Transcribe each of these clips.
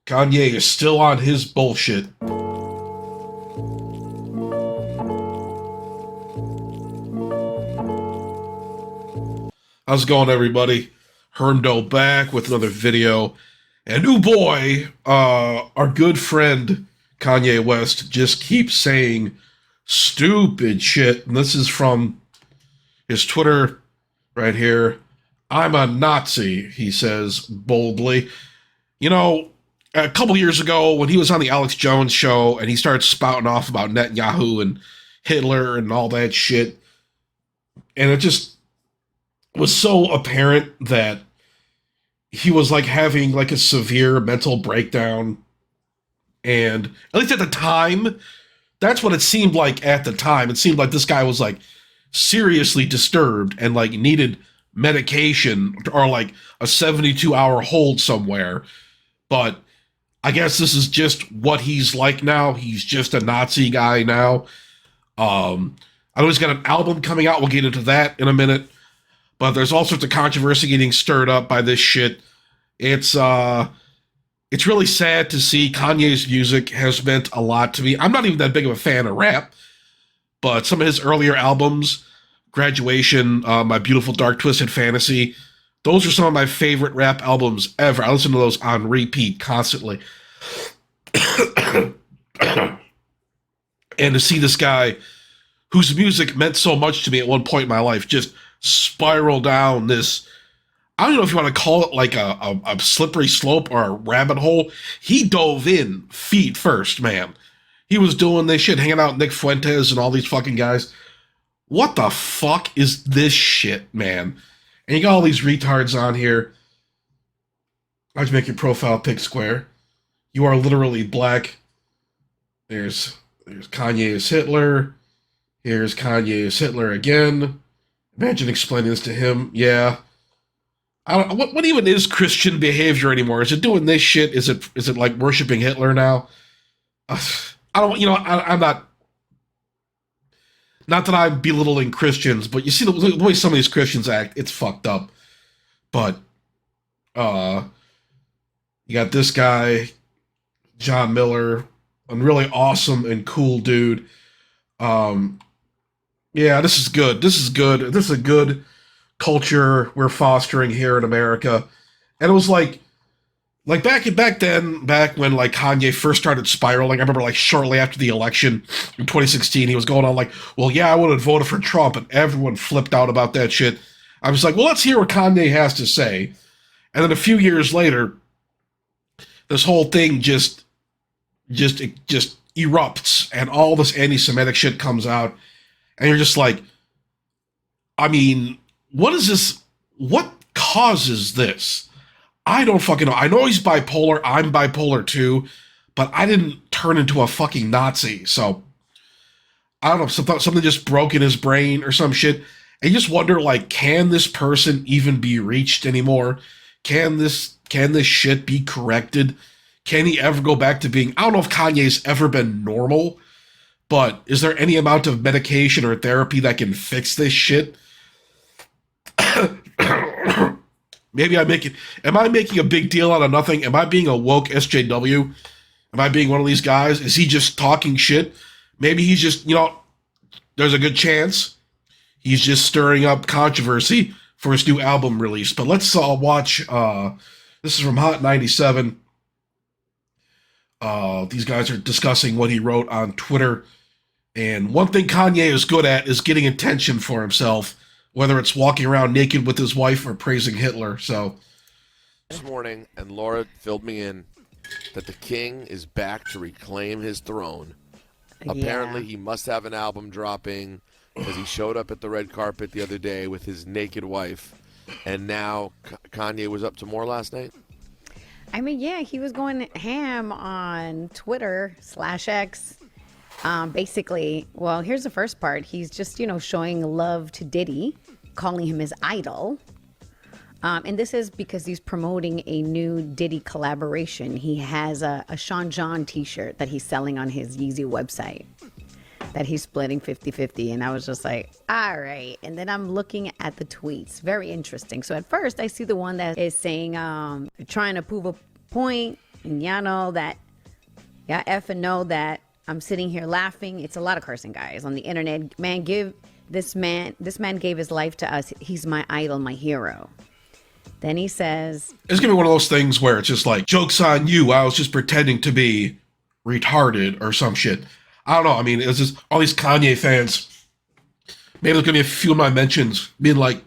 Kanye is still on his bullshit. How's it going, everybody? Hermdo back with another video. And oh boy, our good friend Kanye West just keeps saying stupid shit. And this is from his Twitter right here. I'm a Nazi, he says boldly. You know, a couple years ago when he was on the Alex Jones show and he started spouting off about Netanyahu and Hitler and all that shit, and it just was so apparent that he was like having like a severe mental breakdown. And at least at the time, that's what it seemed like at the time. It seemed like this guy was like seriously disturbed and like needed medication or like a 72-hour hold somewhere. But I guess this is just what he's like now. He's just a Nazi guy now. I know he's got an album coming out. We'll get into that in a minute. But there's all sorts of controversy getting stirred up by this shit. It's really sad to see. Kanye's music has meant a lot to me. I'm not even that big of a fan of rap, but some of his earlier albums, Graduation, My Beautiful Dark Twisted Fantasy, those are some of my favorite rap albums ever. I listen to those on repeat constantly. And to see this guy whose music meant so much to me at one point in my life just spiral down this, I don't know if you want to call it like a slippery slope or a rabbit hole. He dove in feet first, man. He was doing this shit, hanging out with Nick Fuentes and all these fucking guys. What the fuck is this shit, man? And you got all these retards on here. How'd you make your profile pic square? You are literally black. There's Kanye as Hitler. Here's Kanye as Hitler again. Imagine explaining this to him. Yeah. I don't. What even is Christian behavior anymore? Is it doing this shit? Is it like worshiping Hitler now? I don't. You know, I'm not. Not that I'm belittling Christians, but you see the way some of these Christians act. It's fucked up. But you got this guy, John Miller, a really awesome and cool dude. Yeah, this is good. This is good. This is a good culture we're fostering here in America. And it was like back when like Kanye first started spiraling, I remember like shortly after the election in 2016, he was going on like, well, yeah, I would have voted for Trump, and everyone flipped out about that shit. I was like, well, let's hear what Kanye has to say. And then a few years later, this whole thing just erupts, and all this anti-Semitic shit comes out, and you're just like, I mean, what is this? What causes this? I don't fucking know. I know he's bipolar. I'm bipolar too, but I didn't turn into a fucking Nazi. So I don't know. Something just broke in his brain or some shit. And you just wonder, like, can this person even be reached anymore? Can this shit be corrected? Can he ever go back to being? I don't know if Kanye's ever been normal, but is there any amount of medication or therapy that can fix this shit? Maybe am I making a big deal out of nothing? Am I being a woke SJW? Am I being one of these guys? Is he just talking shit? Maybe he's just, there's a good chance he's just stirring up controversy for his new album release. But let's watch, this is from Hot 97. These guys are discussing what he wrote on Twitter. And one thing Kanye is good at is getting attention for himself, whether it's walking around naked with his wife or praising Hitler. So this morning, and Laura filled me in that the king is back to reclaim his throne. Yeah. Apparently, he must have an album dropping because he showed up at the red carpet the other day with his naked wife. And now Kanye was up to more last night? I mean, yeah, he was going ham on Twitter/X. Basically, well, here's the first part. He's just, showing love to Diddy, calling him his idol. And this is because he's promoting a new Diddy collaboration. He has a Sean John t-shirt that he's selling on his Yeezy website that he's splitting 50-50. And I was just like, all right. And then I'm looking at the tweets. Very interesting. So at first I see the one that is saying, trying to prove a point. And y'all know that, y'all effing know that I'm sitting here laughing. It's a lot of cursing, guys, on the internet. This man gave his life to us. He's my idol, my hero. Then he says, It's gonna be one of those things where it's just like, joke's on you, I was just pretending to be retarded or some shit. I don't know. I mean, it's just all these Kanye fans. Maybe there's gonna be a few of my mentions being like,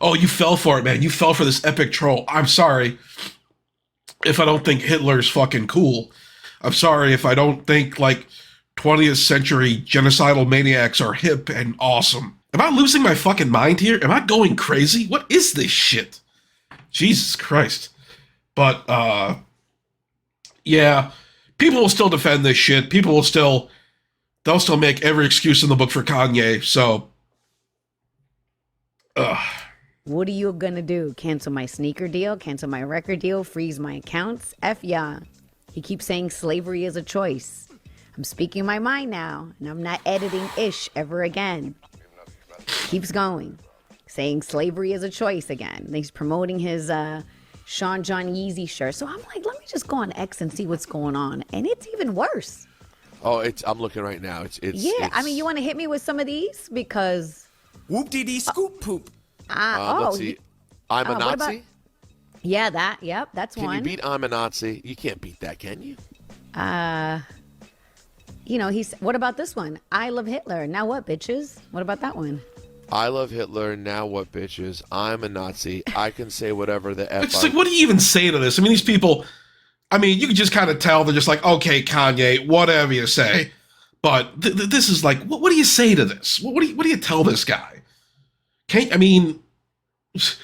oh, you fell for it, man. You fell for this epic troll. I'm sorry if I don't think Hitler's fucking cool. I'm sorry if I don't think, like, 20th century genocidal maniacs are hip and awesome. Am I losing my fucking mind here? Am I going crazy? What is this shit? Jesus Christ. But, yeah, people will still defend this shit. They'll still make every excuse in the book for Kanye, so, what are you gonna do? Cancel my sneaker deal? Cancel my record deal? Freeze my accounts? F yeah. He keeps saying slavery is a choice. I'm speaking my mind now, and I'm not editing ish ever again. Keeps going, saying slavery is a choice again. And he's promoting his Sean John Yeezy shirt. So I'm like, let me just go on X and see what's going on, and it's even worse. Oh, I'm looking right now. I mean, you want to hit me with some of these because whoop-dee-dee scoop poop. Let's see. I'm a what Nazi. Yeah, that's Can one. you beat I'm a Nazi? You can't beat that, can you? What about this one? I love Hitler. Now what, bitches? What about that one? I love Hitler. Now what, bitches? I'm a Nazi. I can say whatever the F. it's like, what do you even say to this? I mean, these people, I mean, you can just kind of tell they're just like, okay, Kanye, whatever you say. But this is like, what do you say to this? What do you tell this guy? I mean, it's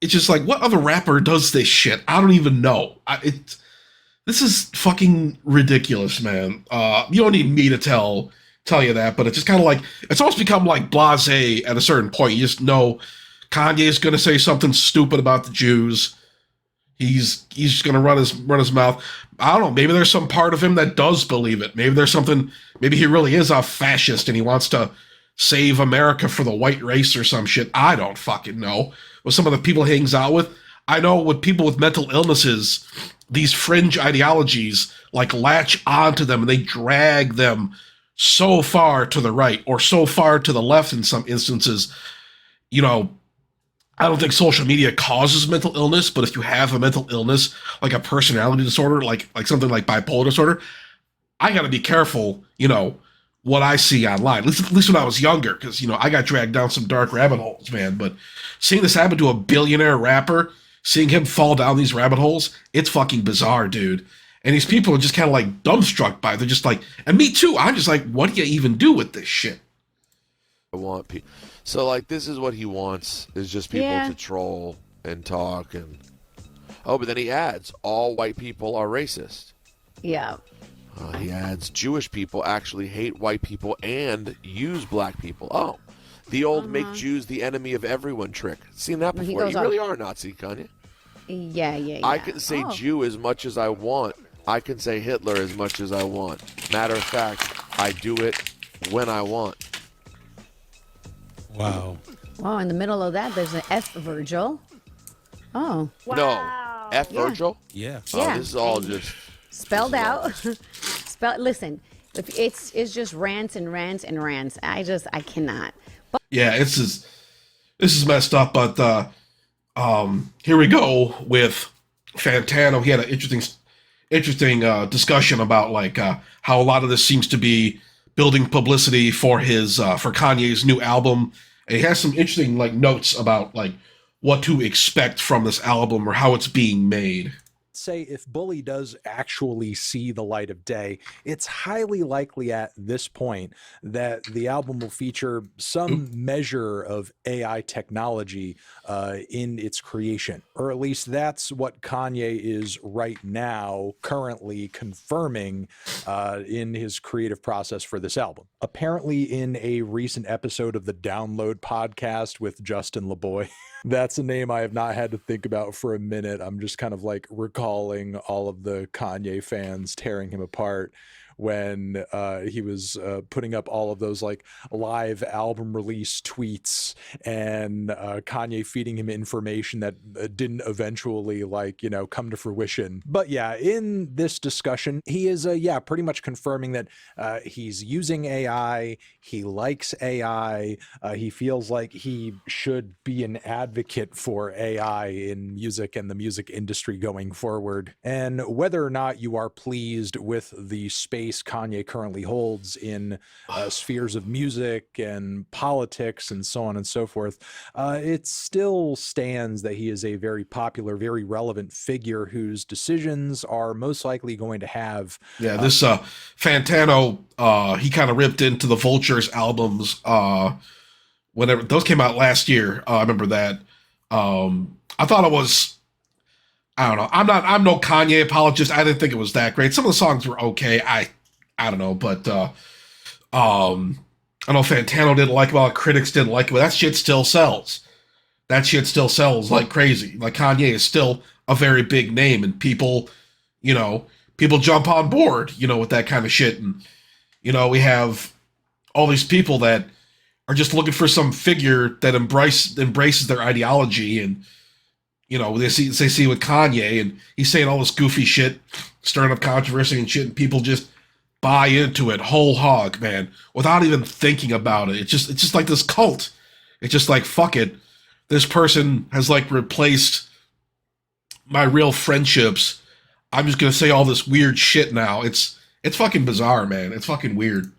just like, what other rapper does this shit? I don't even know. This is fucking ridiculous, man. You don't need me to tell you that, but it's just kind of like, it's almost become like blasé at a certain point. You just know Kanye's going to say something stupid about the Jews. He's just going to run his mouth. I don't know. Maybe there's some part of him that does believe it. Maybe there's something. Maybe he really is a fascist and he wants to save America for the white race or some shit. I don't fucking know. With some of the people he hangs out with, I know with people with mental illnesses, these fringe ideologies like latch onto them and they drag them so far to the right or so far to the left in some instances. You know, I don't think social media causes mental illness, but if you have a mental illness, like a personality disorder, like something like bipolar disorder, I got to be careful, you know, what I see online. At least when I was younger, because, you know, I got dragged down some dark rabbit holes, man. But seeing this happen to a billionaire rapper, seeing him fall down these rabbit holes, it's fucking bizarre, dude. And these people are just kind of like dumbstruck by it. They're just like, and me too, I'm just like, what do you even do with this shit? I want people. So, like, this is what he wants, is just people to troll and talk. And but then he adds, all white people are racist. Yeah. He adds, Jewish people actually hate white people and use black people. Oh, the old make Jews the enemy of everyone trick. Seen that before. You really are a Nazi, Kanye. Yeah. I can say Jew as much as I want. I can say Hitler as much as I want. Matter of fact, I do it when I want. Wow. Well, in the middle of that, there's an F Virgil. Oh. Wow. No. F Virgil? Yeah. Oh, this is all just... Spelled out. Listen, it's just rants and rants and rants. I cannot. But yeah, this is messed up, but here we go with Fantano. He had an interesting discussion about like how a lot of this seems to be building publicity for his for Kanye's new album. And he has some interesting like notes about like what to expect from this album or how it's being made. Say if Bully does actually see the light of day, it's highly likely at this point that the album will feature some measure of AI technology in its creation, or at least that's what Kanye is right now currently confirming in his creative process for this album. Apparently in a recent episode of the Download podcast with Justin LeBoy, that's a name I have not had to think about for a minute. I'm just kind of like recalling all of the Kanye fans tearing him apart when he was putting up all of those like live album release tweets and Kanye feeding him information that didn't eventually like, you know, come to fruition. But yeah, in this discussion, he is pretty much confirming that he's using AI. He likes AI. He feels like he should be an advocate for AI in music and the music industry going forward. And whether or not you are pleased with the space Kanye currently holds in spheres of music and politics and so on and so forth, it still stands that he is a very popular, very relevant figure whose decisions are most likely going to have. Yeah, this Fantano, he kind of ripped into the Vultures albums whenever those came out last year. I remember that. I thought it was, I don't know. I'm no Kanye apologist. I didn't think it was that great. Some of the songs were okay. I don't know, but I know Fantano didn't like it. Well, critics didn't like it, but that shit still sells. That shit still sells like crazy. Like Kanye is still a very big name, and people, you know, people jump on board, you know, with that kind of shit. And you know, we have all these people that are just looking for some figure that embraces their ideology, and you know, they see with Kanye, and he's saying all this goofy shit, stirring up controversy and shit, and people just buy into it whole hog, man, without even thinking about it. It's just like this cult. It's just like, fuck it. This person has like replaced my real friendships. I'm just gonna say all this weird shit now. It's fucking bizarre, man. It's fucking weird.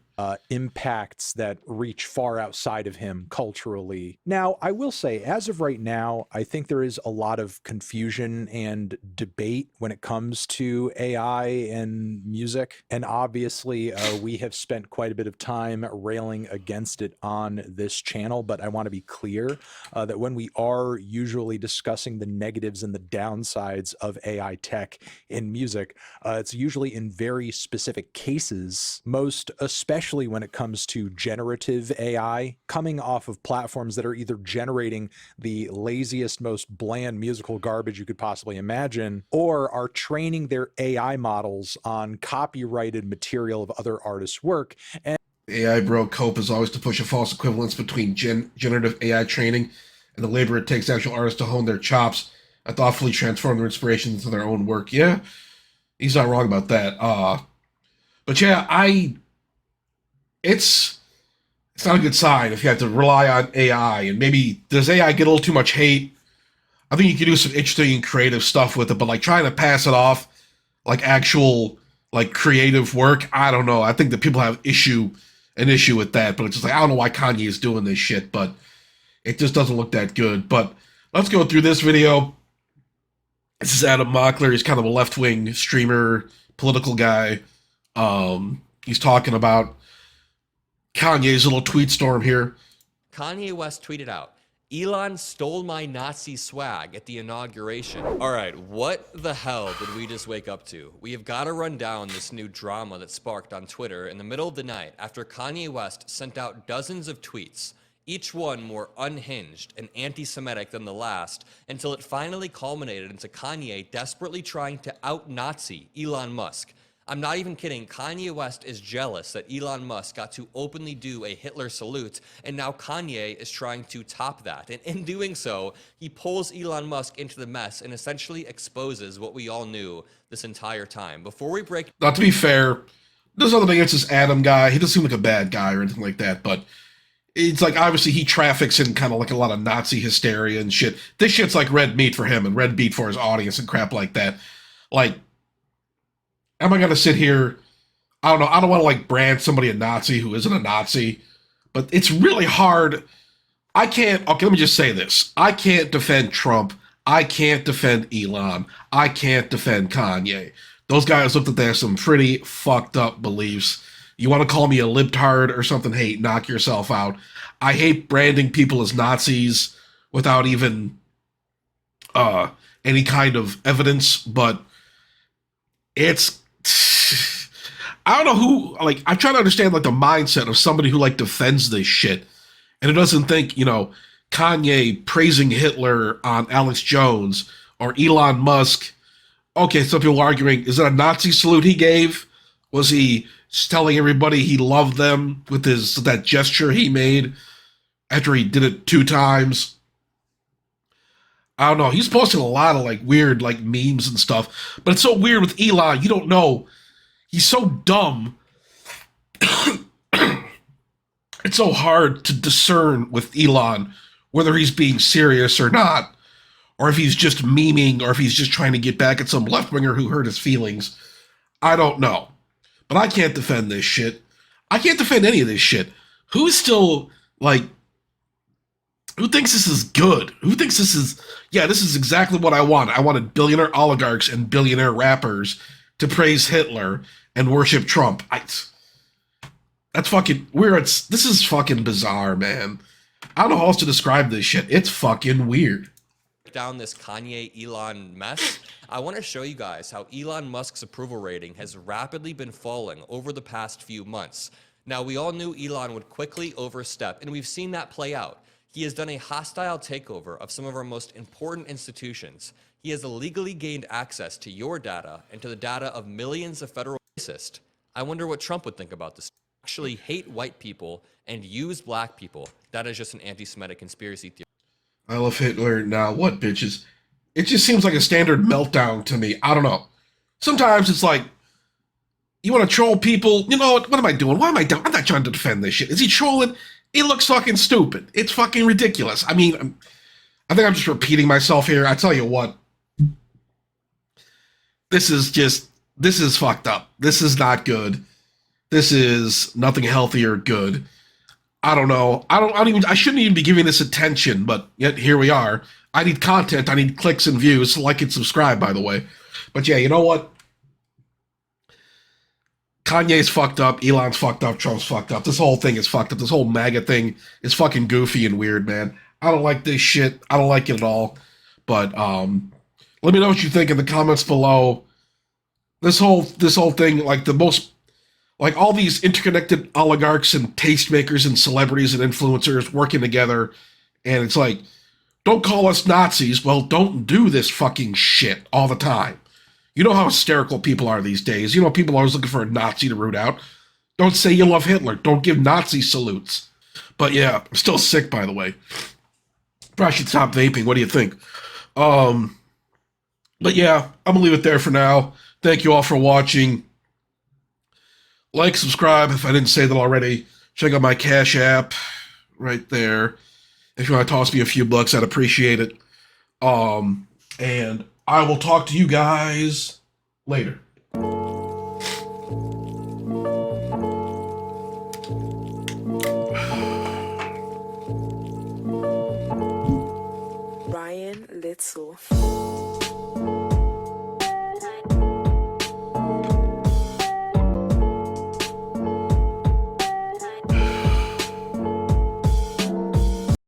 Impacts that reach far outside of him culturally. Now, I will say, as of right now, I think there is a lot of confusion and debate when it comes to AI and music. And obviously, we have spent quite a bit of time railing against it on this channel. But I want to be clear that when we are usually discussing the negatives and the downsides of AI tech in music, it's usually in very specific cases, most especially when it comes to generative AI coming off of platforms that are either generating the laziest, most bland musical garbage you could possibly imagine, or are training their AI models on copyrighted material of other artists' work. And AI bro cope is always to push a false equivalence between generative AI training and the labor it takes actual artists to hone their chops and thoughtfully transform their inspiration into their own work. Yeah, he's not wrong about that. But yeah, it's not a good sign if you have to rely on AI, and maybe does AI get a little too much hate? I think you can do some interesting and creative stuff with it, but like trying to pass it off like actual like creative work, I don't know. I think that people have an issue with that, but it's just like I don't know why Kanye is doing this shit, but it just doesn't look that good. But let's go through this video. This is Adam Mockler. He's kind of a left-wing streamer, political guy. He's talking about Kanye's little tweet storm here. Kanye West tweeted out, "Elon stole my Nazi swag at the inauguration." All right, what the hell did we just wake up to? We have got to run down this new drama that sparked on Twitter in the middle of the night after Kanye West sent out dozens of tweets, each one more unhinged and anti-Semitic than the last, until it finally culminated into Kanye desperately trying to out-Nazi Elon Musk. I'm not even kidding. Kanye West is jealous that Elon Musk got to openly do a Hitler salute, and now Kanye is trying to top that. And in doing so, he pulls Elon Musk into the mess and essentially exposes what we all knew this entire time. Before we break... Now, to be fair, there's nothing against this Adam guy. He doesn't seem like a bad guy or anything like that, but it's like, obviously, he traffics in kind of like a lot of Nazi hysteria and shit. This shit's like red meat for him and red meat for his audience and crap like that. Like, am I going to sit here? I don't know. I don't want to like brand somebody a Nazi who isn't a Nazi, but it's really hard. I can't. Okay, let me just say this. I can't defend Trump. I can't defend Elon. I can't defend Kanye. Those guys look like they have some pretty fucked up beliefs. You want to call me a libtard or something? Hey, knock yourself out. I hate branding people as Nazis without even any kind of evidence, but it's... I don't know who, like, I'm trying to understand, like, the mindset of somebody who, like, defends this shit, and it doesn't think, you know, Kanye praising Hitler on Alex Jones, or Elon Musk. Okay, some people are arguing, is it a Nazi salute he gave? Was he telling everybody he loved them with that gesture he made after he did it 2 times. I don't know. He's posting a lot of like weird like memes and stuff, but it's so weird with Elon. You don't know. He's so dumb. It's so hard to discern with Elon whether he's being serious or not, or if he's just memeing, or if he's just trying to get back at some left winger who hurt his feelings. I don't know. But I can't defend this shit. I can't defend any of this shit. Who's still like, who thinks this is good? Who thinks this is, yeah, this is exactly what I want. I wanted billionaire oligarchs and billionaire rappers to praise Hitler and worship Trump. That's fucking weird. This is fucking bizarre, man. I don't know how else to describe this shit. It's fucking weird. Down this Kanye Elon mess, I want to show you guys how Elon Musk's approval rating has rapidly been falling over the past few months. Now, we all knew Elon would quickly overstep, and we've seen that play out. He has done a hostile takeover of some of our most important institutions. He has illegally gained access to your data and to the data of millions of federal racists. I wonder what Trump would think about this. Actually hate white people and use black people. That is just an anti-Semitic conspiracy theory. I love Hitler. Now, what, bitches? It just seems like a standard meltdown to me. I don't know. Sometimes it's like, you want to troll people? You know what am I doing? Why am I doing? I'm not trying to defend this shit. Is he trolling? It looks fucking stupid. It's fucking ridiculous. I mean, I think I'm just repeating myself here. I tell you what. This is fucked up. This is not good. This is nothing healthy or good. I don't know. I shouldn't even be giving this attention, but yet here we are. I need content. I need clicks and views. Like and subscribe, by the way. But yeah, you know what? Kanye's fucked up. Elon's fucked up. Trump's fucked up. This whole thing is fucked up. This whole MAGA thing is fucking goofy and weird, man. I don't like this shit. I don't like it at all. But let me know what you think in the comments below. This whole thing, like all these interconnected oligarchs and tastemakers and celebrities and influencers working together, and it's like, don't call us Nazis. Well, don't do this fucking shit all the time. You know how hysterical people are these days. You know, people are always looking for a Nazi to root out. Don't say you love Hitler. Don't give Nazi salutes. But yeah, I'm still sick, by the way. Probably should stop vaping. What do you think? But yeah, I'm gonna leave it there for now. Thank you all for watching. Like, subscribe if I didn't say that already. Check out my Cash App right there. If you want to toss me a few bucks, I'd appreciate it. And I will talk to you guys later. Ryan Little.